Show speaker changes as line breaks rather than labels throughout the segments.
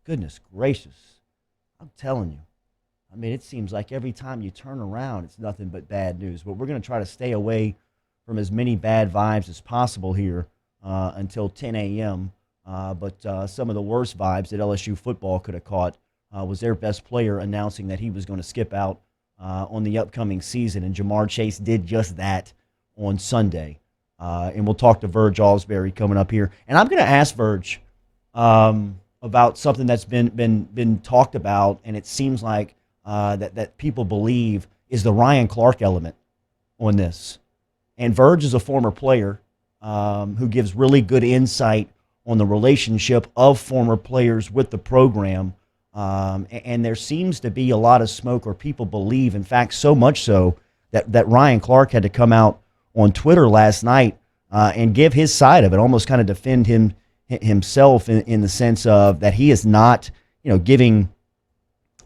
Goodness gracious. I'm telling you. I mean, it seems like every time you turn around, it's nothing but bad news. But we're going to try to stay away from as many bad vibes as possible here until 10 a.m. But some of the worst vibes that LSU football could have caught was their best player announcing that he was going to skip out on the upcoming season. And Jamar Chase did just that on Sunday. And we'll talk to Verge Alsbury coming up here. And I'm going to ask Verge about something that's been talked about, and it seems like that people believe is the Ryan Clark element on this. And Verge is a former player who gives really good insight on the relationship of former players with the program. And there seems to be a lot of smoke, or people believe, in fact, so much so that Ryan Clark had to come out on Twitter last night and give his side of it, almost kind of defend himself in the sense of that he is not, giving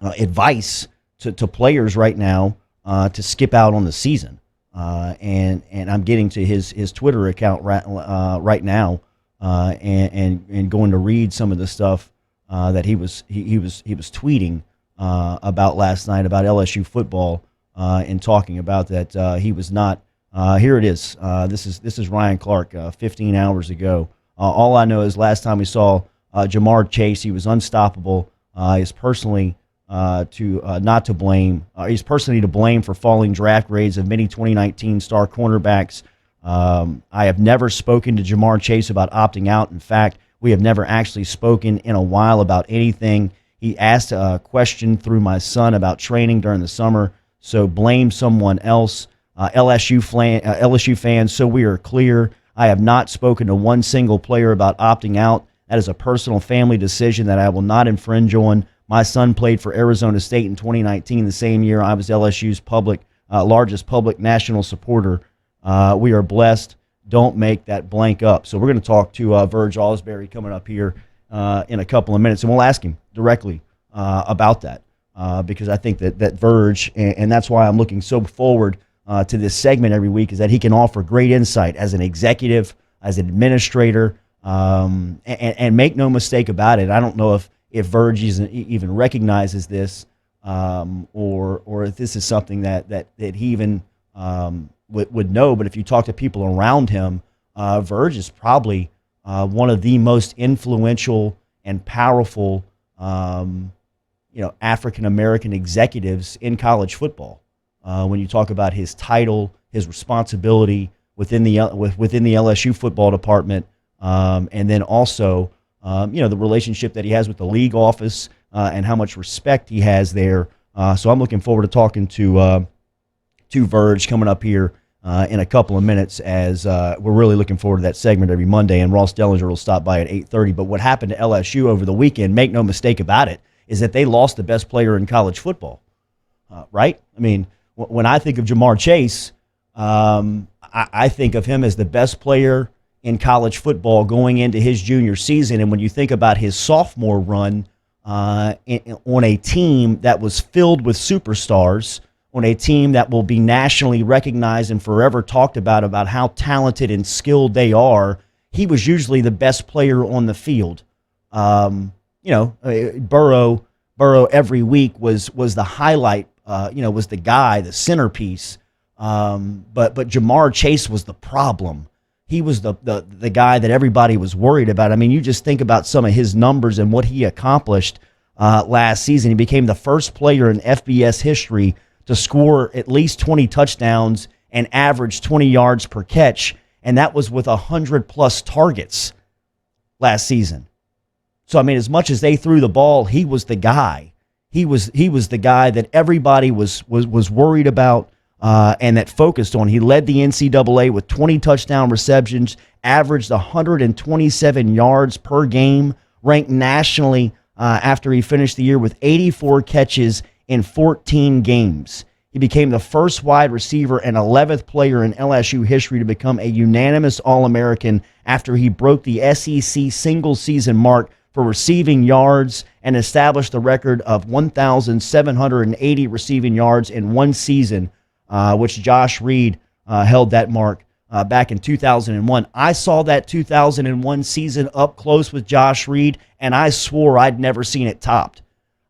advice to players right now to skip out on the season. And I'm getting to his Twitter account right now and going to read some of the stuff that he was tweeting about last night about LSU football and talking about that he was not. Here it is. This is Ryan Clark 15 hours ago. All I know is last time we saw Jamar Chase, he was unstoppable. He's personally not to blame. He's personally to blame for falling draft grades of many 2019 star cornerbacks. I have never spoken to Jamar Chase about opting out. In fact, we have never actually spoken in a while about anything. He asked a question through my son about training during the summer, so blame someone else. LSU fans, so we are clear, I have not spoken to one single player about opting out. That is a personal family decision that I will not infringe on. My son played for Arizona State in 2019, the same year I was LSU's largest public national supporter. We are blessed. Don't make that blank up. So we're going to talk to Verge Alsbury coming up here in a couple of minutes, and we'll ask him directly about that because I think that Verge, and that's why I'm looking so forward to this segment every week, is that he can offer great insight as an executive, as an administrator, and make no mistake about it. I don't know if Verge even recognizes this or if this is something that he even would know. But if you talk to people around him, Verge is probably one of the most influential and powerful African-American executives in college football. When you talk about his title, his responsibility within the LSU football department, and then also the relationship that he has with the league office and how much respect he has there. So I'm looking forward to talking to Verge coming up here in a couple of minutes, as we're really looking forward to that segment every Monday. And Ross Dellinger will stop by at 8:30. But what happened to LSU over the weekend, make no mistake about it, is that they lost the best player in college football. Right? I mean, when I think of Jamar Chase, I think of him as the best player in college football going into his junior season. And when you think about his sophomore run on a team that was filled with superstars, on a team that will be nationally recognized and forever talked about how talented and skilled they are, he was usually the best player on the field. Burrow every week was the highlight. Was the guy, the centerpiece. But Jamar Chase was the problem. He was the guy that everybody was worried about. I mean, you just think about some of his numbers and what he accomplished last season. He became the first player in FBS history to score at least 20 touchdowns and average 20 yards per catch, and that was with 100-plus targets last season. So, I mean, as much as they threw the ball, he was the guy. He was the guy that everybody was worried about and that focused on. He led the NCAA with 20 touchdown receptions, averaged 127 yards per game, ranked nationally after he finished the year with 84 catches in 14 games. He became the first wide receiver and 11th player in LSU history to become a unanimous All-American after he broke the SEC single-season mark for receiving yards and established the record of 1,780 receiving yards in one season, which Josh Reed held that mark back in 2001. I saw that 2001 season up close with Josh Reed, and I swore I'd never seen it topped.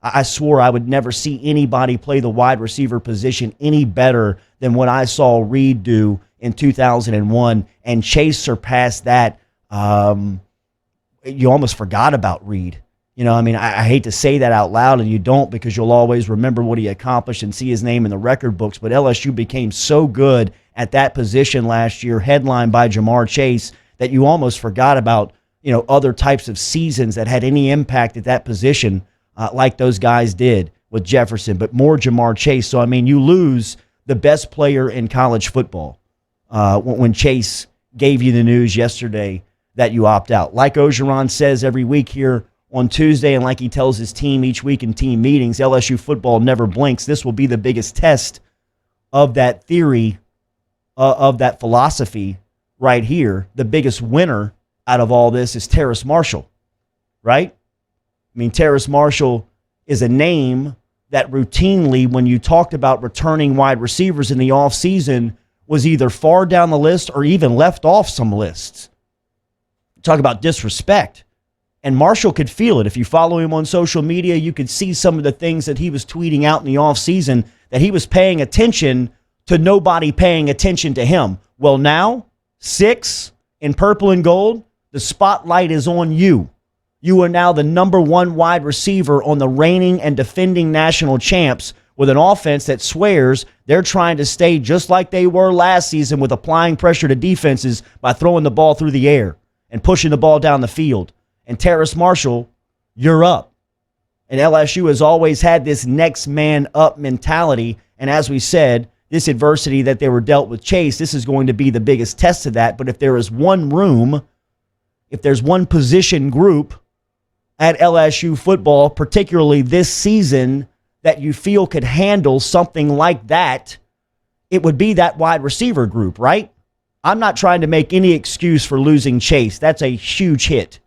I swore I would never see anybody play the wide receiver position any better than what I saw Reed do in 2001, and Chase surpassed that. You almost forgot about Reed. I hate to say that out loud, and you don't, because you'll always remember what he accomplished and see his name in the record books, but LSU became so good at that position last year, headlined by Jamar Chase, that you almost forgot about, other types of seasons that had any impact at that position, like those guys did with Jefferson, but more Jamar Chase. So, you lose the best player in college football when Chase gave you the news yesterday that you opt out. Like Ogeron says every week here on Tuesday, and like he tells his team each week in team meetings, LSU football never blinks. This will be the biggest test of that theory, of that philosophy right here. The biggest winner out of all this is Terrace Marshall, right? Terrace Marshall is a name that routinely, when you talked about returning wide receivers in the offseason, was either far down the list or even left off some lists. Talk about disrespect. And Marshall could feel it. If you follow him on social media, you could see some of the things that he was tweeting out in the offseason, that he was paying attention to nobody paying attention to him. Well, now, 6 in purple and gold, the spotlight is on you. You are now the number one wide receiver on the reigning and defending national champs, with an offense that swears they're trying to stay just like they were last season, with applying pressure to defenses by throwing the ball through the air and pushing the ball down the field. And Terrace Marshall, you're up. And LSU has always had this next man up mentality. And as we said, this adversity that they were dealt with Chase, this is going to be the biggest test of that. But if there is one room, if there's one position group at LSU football, particularly this season, that you feel could handle something like that, it would be that wide receiver group, right? I'm not trying to make any excuse for losing Chase. That's a huge hit.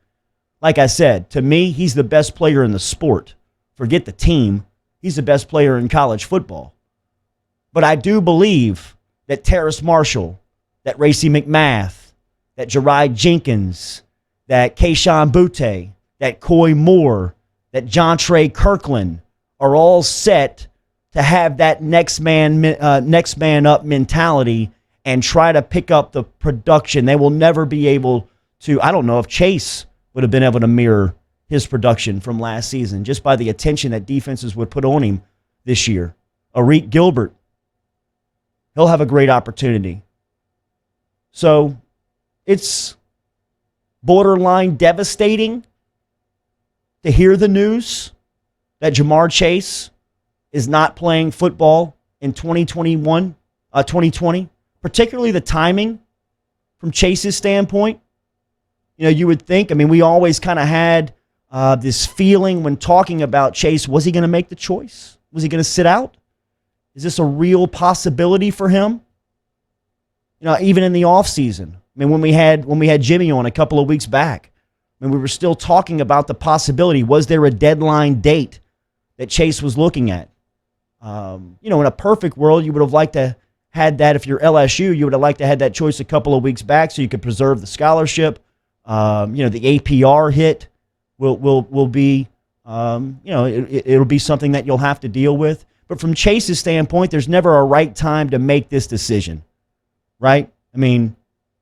Like I said, to me, he's the best player in the sport. Forget the team. He's the best player in college football. But I do believe that Terrace Marshall, that Racey McMath, that Jerry Jenkins, that Keyshawn Butte, that Coy Moore, that Jontre Kirkland are all set to have that next man up mentality and try to pick up the production. They will never be able to. I don't know if Chase would have been able to mirror his production from last season just by the attention that defenses would put on him this year. Arik Gilbert, he'll have a great opportunity. So it's borderline devastating to hear the news that Jamar Chase is not playing football in 2020, particularly the timing from Chase's standpoint. You would think, we always kind of had this feeling when talking about Chase, was he going to make the choice? Was he going to sit out? Is this a real possibility for him? Even in the offseason. When we had Jimmy on a couple of weeks back, we were still talking about the possibility. Was there a deadline date that Chase was looking at? In a perfect world, you would have liked to had that. If you're LSU, you would have liked to had that choice a couple of weeks back so you could preserve the scholarship. The APR hit will be, it'll be something that you'll have to deal with. But from Chase's standpoint, there's never a right time to make this decision, right?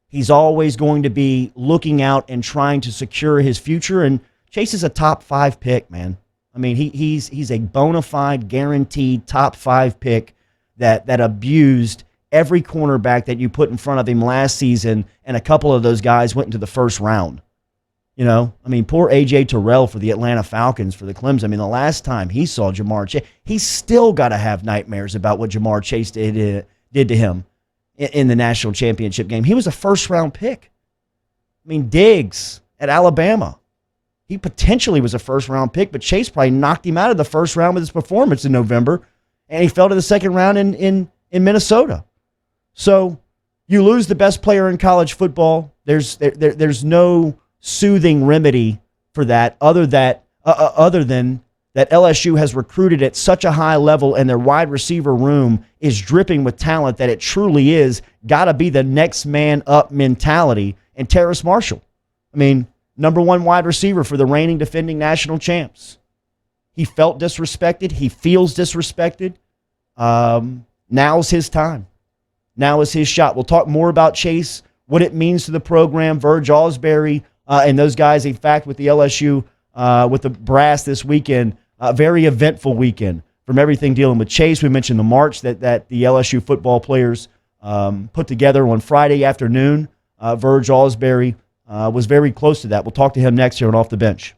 He's always going to be looking out and trying to secure his future. And Chase is a top 5 pick, man. He's a bona fide, guaranteed top 5 pick that abused every cornerback that you put in front of him last season, and a couple of those guys went into the first round. Poor A.J. Terrell for the Atlanta Falcons, for the Clemson. The last time he saw Jamar Chase, he's still got to have nightmares about what Jamar Chase did to him in the national championship game. He was a first-round pick. Diggs at Alabama, he potentially was a first-round pick, but Chase probably knocked him out of the first round with his performance in November, and he fell to the second round in Minnesota. So you lose the best player in college football. There's no soothing remedy for that other than that LSU has recruited at such a high level and their wide receiver room is dripping with talent that it truly is got to be the next man up mentality. And Terrace Marshall, I mean, number one wide receiver for the reigning defending national champs. He felt disrespected. He feels disrespected. Now's his time. Now is his shot. We'll talk more about Chase, what it means to the program, Verge Ausberry, and those guys, in fact, with the LSU, with the brass this weekend. Very eventful weekend from everything dealing with Chase. We mentioned the march that the LSU football players put together on Friday afternoon. Verge Ausberry was very close to that. We'll talk to him next here on Off the Bench.